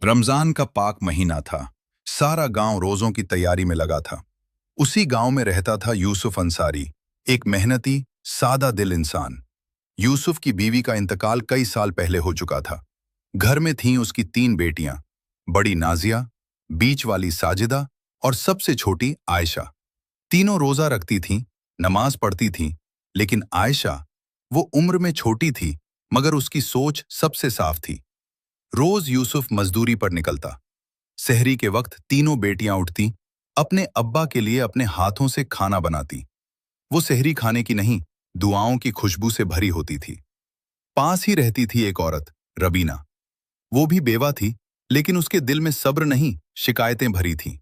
रमजान का पाक महीना था। सारा गांव रोजों की तैयारी में लगा था। उसी गांव में रहता था यूसुफ अंसारी, एक मेहनती सादा दिल इंसान। यूसुफ की बीवी का इंतकाल कई साल पहले हो चुका था। घर में थीं उसकी 3 बेटियां, बड़ी नाजिया, बीच वाली साजिदा और सबसे छोटी आयशा। तीनों रोजा रखती थीं, नमाज पढ़ती थीं, लेकिन आयशा, वो उम्र में छोटी थी, मगर उसकी सोच सबसे साफ थी। रोज यूसुफ मजदूरी पर निकलता। सहरी के वक्त तीनों बेटियां उठती, अपने अब्बा के लिए अपने हाथों से खाना बनाती। वो सहरी खाने की नहीं, दुआओं की खुशबू से भरी होती थी। पास ही रहती थी एक औरत, रबीना। वो भी बेवा थी, लेकिन उसके दिल में सब्र नहीं, शिकायतें भरी थीं।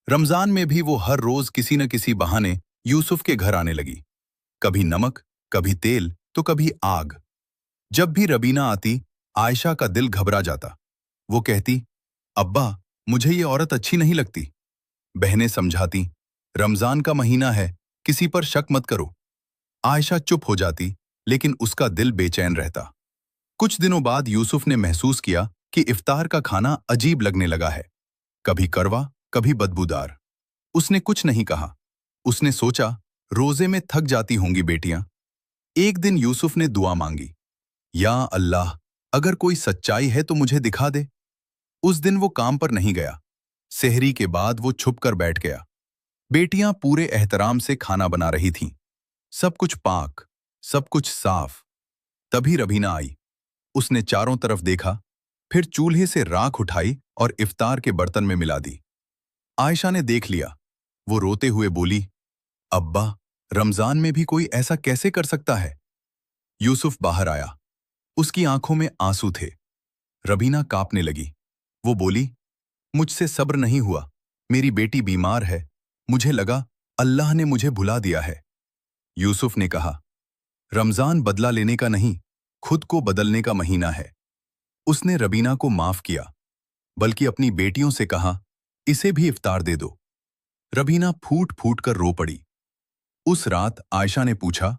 रमजान में भी वो हर रोज किसी न किसी बहाने यूसुफ के घर आने लगी। कभी नमक, कभी तेल, तो कभी आग। जब भी रबीना आती, आयशा का दिल घबरा जाता। वो कहती, अब्बा, मुझे ये औरत अच्छी नहीं लगती। बहनें समझाती, रमजान का महीना है, किसी पर शक मत करो। आयशा चुप हो जाती, लेकिन उसका दिल बेचैन रहता। कुछ दिनों बाद यूसुफ ने महसूस किया कि इफ्तार का खाना अजीब लगने लगा है, कभी कड़वा, कभी बदबूदार। उसने कुछ नहीं कहा। उसने सोचा, रोजे में थक जाती होंगी बेटियां। एक दिन यूसुफ ने दुआ मांगी, या अल्लाह, अगर कोई सच्चाई है तो मुझे दिखा दे। उस दिन वो काम पर नहीं गया। सेहरी के बाद वो छुप कर बैठ गया। बेटियां पूरे एहतराम से खाना बना रही थीं। सब कुछ पाक, सब कुछ साफ। तभी रबीना आई। उसने चारों तरफ देखा, फिर चूल्हे से राख उठाई और इफ्तार के बर्तन में मिला दी। आयशा ने देख लिया। वो रोते हुए बोली, अब्बा, रमजान में भी कोई ऐसा कैसे कर सकता है? यूसुफ बाहर आया। उसकी आंखों में आंसू थे। रबीना कांपने लगी। वो बोली, मुझसे सब्र नहीं हुआ। मेरी बेटी बीमार है। मुझे लगा अल्लाह ने मुझे भुला दिया है। यूसुफ ने कहा, रमजान बदला लेने का नहीं, खुद को बदलने का महीना है। उसने रबीना को माफ किया, बल्कि अपनी बेटियों से कहा, इसे भी इफ्तार दे दो। रबीना फूट फूट कर रो पड़ी। उस रात आयशा ने पूछा,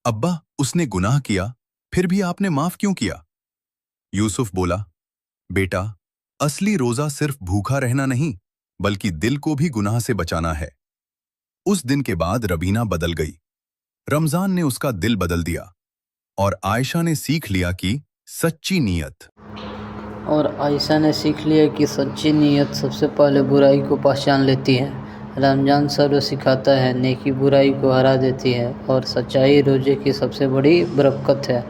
अब्बा, उसने गुनाह किया, फिर भी आपने माफ क्यों किया? यूसुफ बोला, बेटा, असली रोजा सिर्फ भूखा रहना नहीं, बल्कि दिल को भी गुनाह से बचाना है। उस दिन के बाद रबीना बदल गई। रमजान ने उसका दिल बदल दिया, और आयशा ने सीख लिया कि सच्ची नीयत और आयशा ने सीख लिया कि सच्ची नीयत सबसे पहले बुराई को पहचान लेती है। रमजान सब्र सिखाता है, नेकी बुराई को हरा देती है, और सच्चाई रोजे की सबसे बड़ी बरकत है।